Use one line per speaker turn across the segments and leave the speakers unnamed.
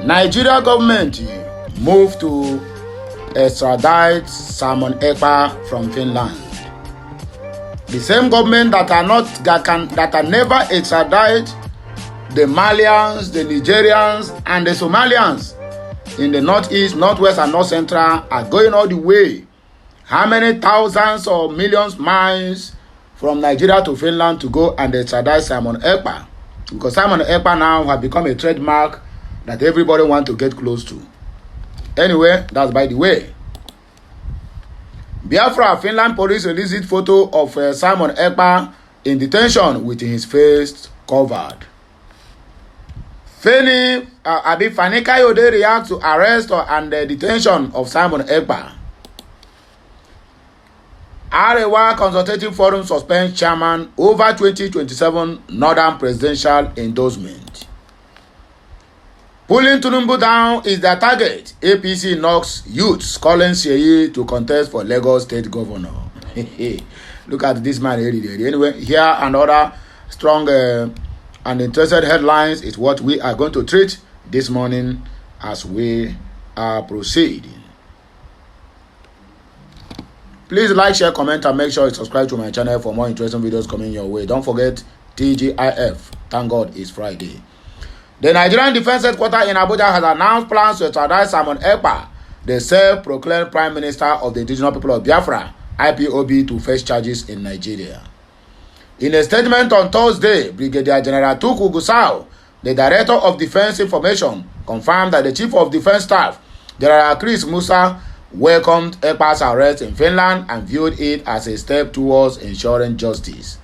Nigeria government moved to extradite Simon Ekpa from Finland. The same government that can never extradite the Malians, the Nigerians, and the Somalians in the northeast, northwest, and north central are going all the way. How many thousands or millions miles from Nigeria to Finland to go and extradite Simon Ekpa? Because Simon Ekpa now has become a trademark that everybody wants to get close to. Anyway, that's by the way. Biafra, Finland police released photo of Simon Ekpa in detention with his face covered. Fani Kayode reacts to arrest and detention of Simon Ekpa. Arewa Consultative Forum suspends chairman over 2027 Northern presidential endorsement. Pulling Tinubu down is their target. APC knocks youths calling Seyi to contest for Lagos State Governor. Look at this man here. Anyway, here and other strong and interested headlines is what we are going to treat this morning as we are proceeding. Please like, share, comment, and make sure you subscribe to my channel for more interesting videos coming your way. Don't forget TGIF. Thank God it's Friday. The Nigerian Defense Headquarters in Abuja has announced plans to extradite Simon Ekpa, the self-proclaimed Prime Minister of the Indigenous People of Biafra, IPOB, to face charges in Nigeria. In a statement on Thursday, Brigadier General Tuku Gusau, the Director of Defense Information, confirmed that the Chief of Defense Staff, General Chris Musa, welcomed Ekpa's arrest in Finland and viewed it as a step towards ensuring justice.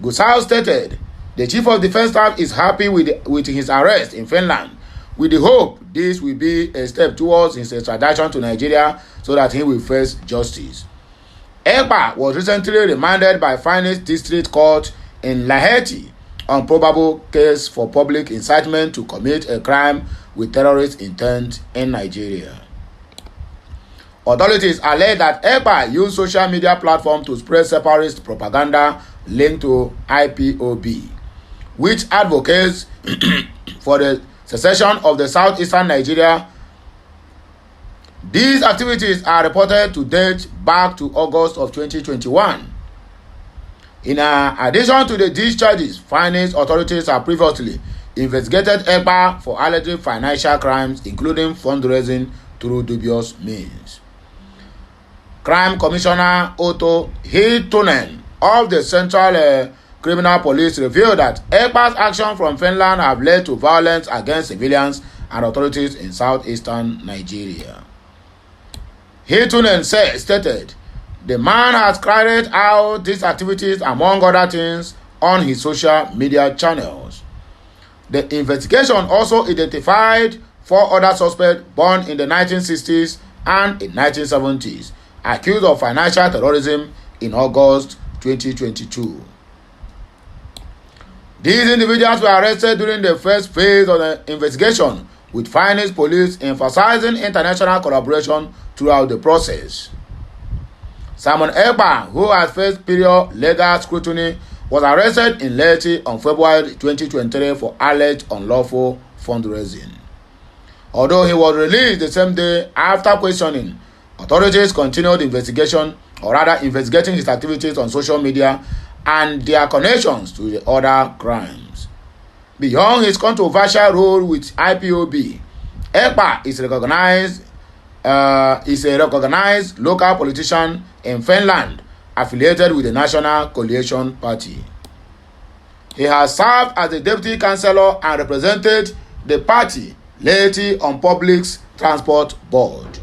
Gusau stated, the Chief of Defense Staff is happy with his arrest in Finland, with the hope this will be a step towards his extradition to Nigeria so that he will face justice. Ekpa was recently remanded by Finest District Court in Laheti on probable case for public incitement to commit a crime with terrorist intent in Nigeria. Authorities allege that Ekpa used social media platforms to spread separatist propaganda linked to IPOB, which advocates for the secession of the southeastern Nigeria. These activities are reported to date back to August of 2021. In addition to the discharges, finance authorities have previously investigated Ekpa for alleged financial crimes, including fundraising through dubious means. Crime Commissioner Otto Hiltunen of the Central Criminal Police revealed that Ekpa's actions from Finland have led to violence against civilians and authorities in southeastern Nigeria. Hiltunen stated, the man has carried out these activities, among other things, on his social media channels. The investigation also identified 4 other suspects born in the 1960s and in 1970s, accused of financial terrorism in August 2022. These individuals were arrested during the first phase of the investigation, with Finnish police emphasizing international collaboration throughout the process. Simon Ekpa, who has faced period legal scrutiny, was arrested in Leyte on February 2023 for alleged unlawful fundraising. Although he was released the same day after questioning, authorities continued investigating his activities on social media and their connections to the other crimes. Beyond his controversial role with IPOB, Ekpa is a recognized local politician in Finland, affiliated with the National Coalition Party. He has served as the deputy councillor and represented the party Leyte on Public Transport Board.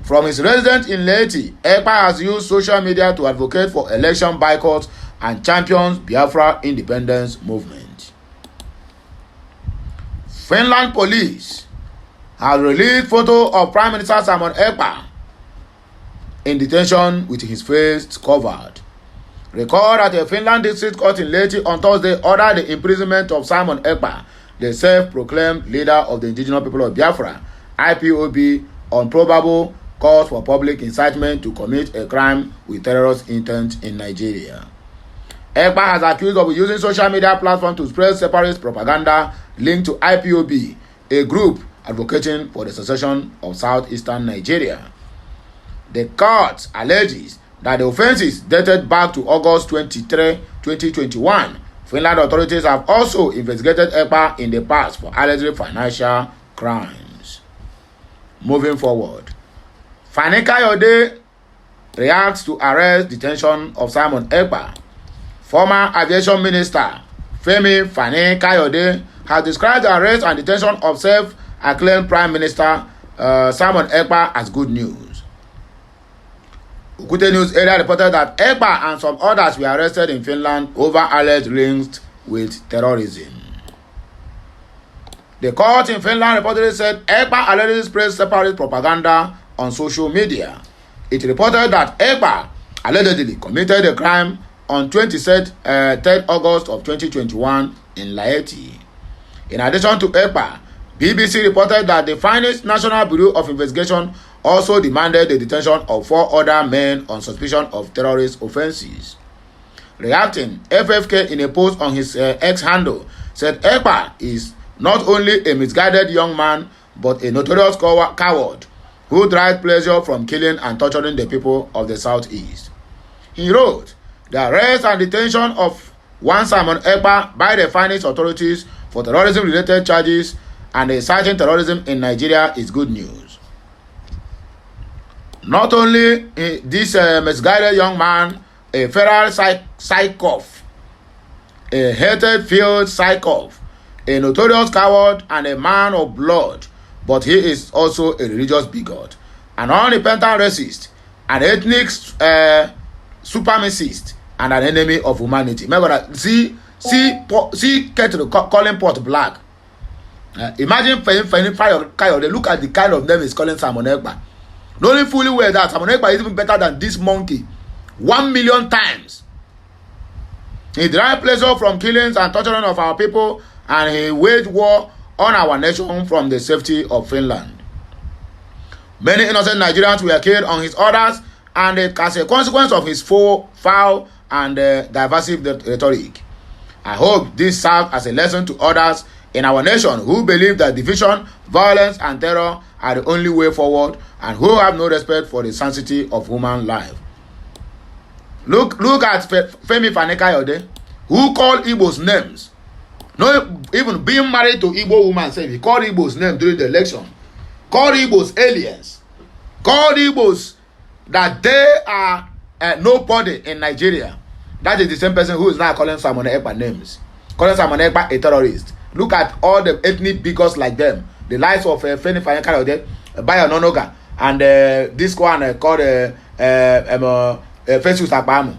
From his residence in Leyte, Ekpa has used social media to advocate for election boycotts and champions Biafra independence movement. Finland police has released photo of Prime Minister Simon Ekpa in detention with his face covered. Recall that a Finland district court in Leyte on Thursday ordered the imprisonment of Simon Ekpa, the self-proclaimed leader of the Indigenous People of Biafra, IPOB, on probable cause for public incitement to commit a crime with terrorist intent in Nigeria. Ekpa has accused of using social media platforms to spread separatist propaganda linked to IPOB, a group advocating for the secession of southeastern Nigeria. The court alleges that the offenses dated back to August 23, 2021. Finland authorities have also investigated Ekpa in the past for alleged financial crimes. Moving forward, Fani Kayode reacts to arrest detention of Simon Ekpa. Former aviation minister Femi Fani Kayode has described the arrest and detention of self-acclaimed Prime Minister Simon Ekpa as good news. Okute News earlier reported that Ekpa and some others were arrested in Finland over alleged links with terrorism. The court in Finland reportedly said Ekpa allegedly spread separatist propaganda on social media. It reported that Ekpa allegedly committed a crime on 23rd August of 2021 in Laeti. In addition to Ekpa, BBC reported that the Finnish National Bureau of Investigation also demanded the detention of 4 other men on suspicion of terrorist offenses. Reacting, FFK in a post on his X handle said Ekpa is not only a misguided young man but a notorious coward who derives pleasure from killing and torturing the people of the Southeast. He wrote, "The arrest and detention of one Simon Ekpa by the Finnish authorities for terrorism-related charges and inciting terrorism in Nigeria is good news. Not only this misguided young man, a feral psychopath, a hated field psychopath, a notorious coward and a man of blood, but he is also a religious bigot, an unrepentant racist, an ethnic supremacist, and an enemy of humanity." See Kettle calling pot black. Imagine Kayode, look at the kind of name he's calling Simon Ekpa. Knowing fully well that Simon Ekpa is even better than this monkey 1 million times. He derived pleasure from killings and torturing of our people, and he waged war on our nation from the safety of Finland. Many innocent Nigerians were killed on his orders, and as a consequence of his foul and divisive rhetoric. I hope this serves as a lesson to others in our nation who believe that division, violence, and terror are the only way forward, and who have no respect for the sanctity of human life. Look at Femi Fani Kayode, who called Igbo's names. Not even being married to Igbo woman, say he called Igbo's name during the election. Called Igbo's aliens. Called Igbos that they are nobody in Nigeria. That is the same person who is now calling Simon Ekpa names. Calling Simon Ekpa a terrorist. Look at all the ethnic bigots like them. The likes of Femi Fani Kayode, Bayo Nonoga, and this one called Festus Akpamu.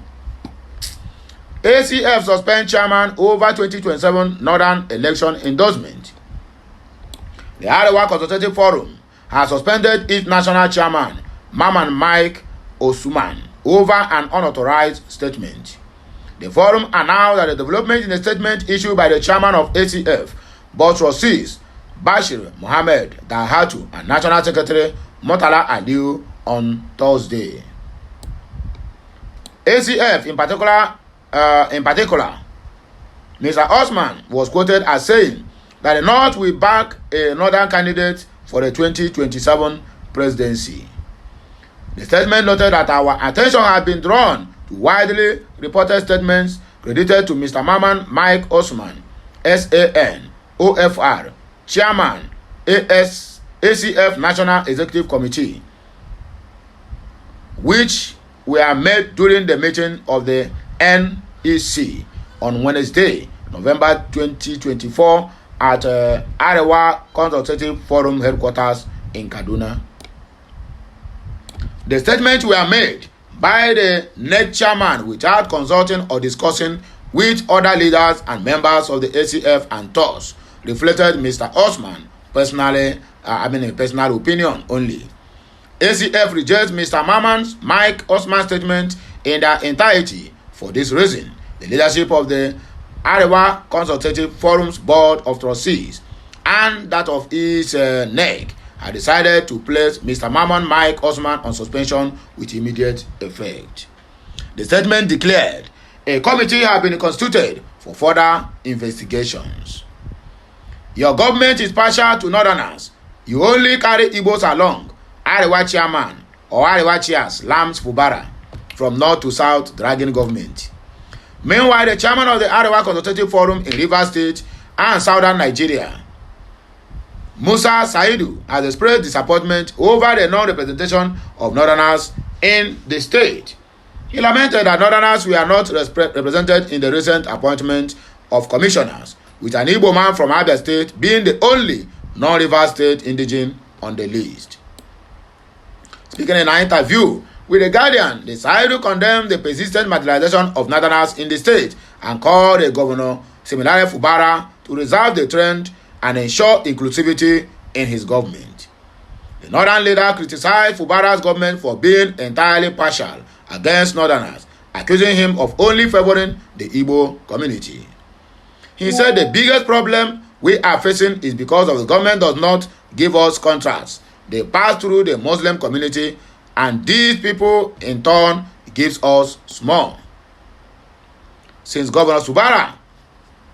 ACF suspend chairman over 2027 Northern election endorsement. The Arewa Consultative Forum has suspended its national chairman, Maman Mike Osuman, over an unauthorized statement. The forum announced that the development in a statement issued by the chairman of ACF, Board Trustees, Bashir Mohammed Dahatu, and National Secretary Murtala Aliu on Thursday. ACF in particular, Mr. Osman was quoted as saying that the North will back a northern candidate for the 2027 presidency. The statement noted that our attention has been drawn to widely reported statements credited to Mr. Maman Mike Osman, SAN, OFR, Chairman, ACF National Executive Committee, which were made during the meeting of the NEC on Wednesday, November 2024 at Arewa Consultative Forum headquarters in Kaduna. The statements were made by the NEC chairman without consulting or discussing with other leaders and members of the ACF, and thus reflected Mr. Osman personally, a personal opinion only. ACF rejects Mr. Maman's Mike Osman statement in their entirety. For this reason, the leadership of the Arewa Consultative Forum's Board of Trustees and that of its NEC had decided to place Mr. Maman Mike Osman on suspension with immediate effect. The statement declared a committee had been constituted for further investigations. Your government is partial to northerners. You only carry Igbos along. Arewa chairman or Arewa chairs lambs Fubara from north to south dragging government. Meanwhile, the chairman of the Arewa Consultative Forum in Rivers State and southern Nigeria, Musa Saidu, has expressed disappointment over the non-representation of northerners in the state. He lamented that northerners were not represented in the recent appointment of commissioners, with an Igbo man from Abia State being the only non-Rivers State indigene on the list. Speaking in an interview with The Guardian, the Saidu condemned the persistent marginalization of northerners in the state and called the governor, Siminalayi Fubara, to reserve the trend and ensure inclusivity in his government. The northern leader criticized Fubara's government for being entirely partial against northerners, accusing him of only favoring the Igbo community. He said the biggest problem we are facing is because of the government does not give us contracts. They pass through the Muslim community, and these people in turn gives us small. Since Governor Fubara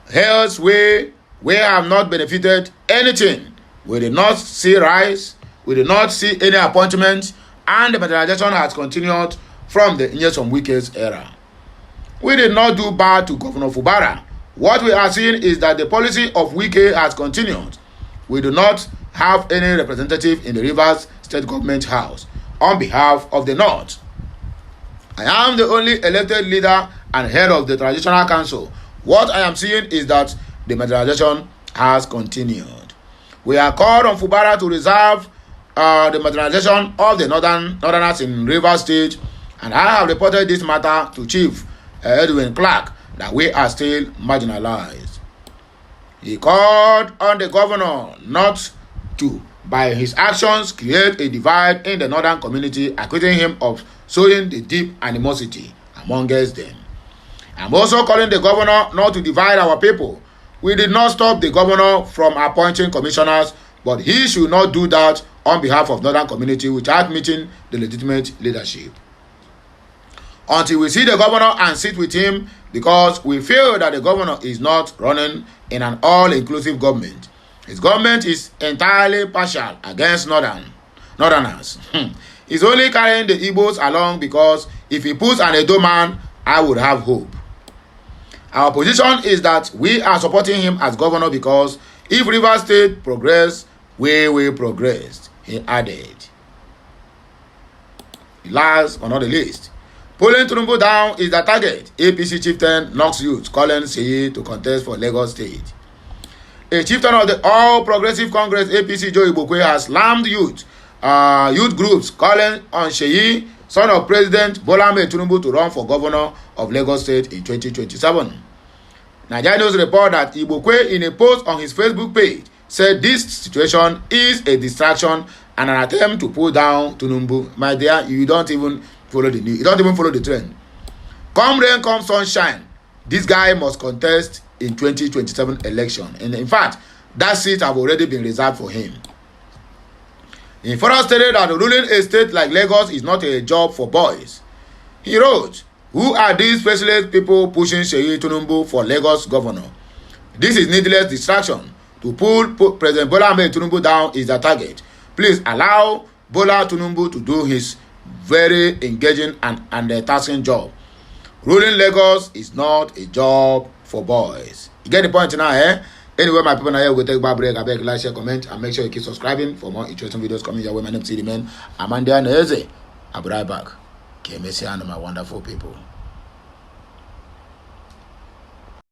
hails we have not benefited anything. We did not see rise, we did not see any appointments, and the marginalization has continued from the Nyesom Wike's era. We did not do bad to Governor Fubara. What we are seeing is that the policy of Wike has continued. We do not have any representative in the Rivers State Government House on behalf of the North. I am the only elected leader and head of the Traditional Council. What I am seeing is that the marginalization has continued. We are called on Fubara to reserve the marginalization of the northerners in Rivers State, and I have reported this matter to Chief Edwin Clark that we are still marginalized. He called on the governor not to, by his actions, create a divide in the northern community, accusing him of sowing the deep animosity amongst them. I'm also calling the governor not to divide our people. We did not stop the governor from appointing commissioners, but he should not do that on behalf of northern community without meeting the legitimate leadership. Until we see the governor and sit with him, because we feel that the governor is not running in an all-inclusive government. His government is entirely partial against northerners. He's only carrying the Igbos along because if he puts an Edo man, I would have hope. Our position is that we are supporting him as governor because if Rivers State progress, we will progress, he added. Last but not the least, pulling Tinubu down is the target. APC chieftain knocks youth calling Seyi to contest for Lagos State. A chieftain of the All Progressive Congress APC, Joe Ibokwe, has slammed youth groups calling on Seyi, son of President Bola Ahmed Tinubu, to run for governor of Lagos State in 2027. Nigeria News report that Ibokwe, in a post on his Facebook page, said this situation is a distraction and an attempt to pull down Tinubu. My dear, you don't even follow the news. You don't even follow the trend. Come rain, come sunshine, this guy must contest in 2027 election. And in fact, that seat have already been reserved for him. He further stated that ruling a state like Lagos is not a job for boys. He wrote, "Who are these faceless people pushing Seyi Tinubu for Lagos governor? This is needless distraction. To pull President Bola Ahmed Tinubu down is the target. Please allow Bola Tinubu to do his very engaging and tasking job. Ruling Lagos is not a job for boys." You get the point now, eh? Anyway, my people, now here we take a break. I beg, like, share, comment, and make sure you keep subscribing for more interesting videos coming your way. My name is Amanda Neze. I'll be right back. Okay, Messi and my wonderful people.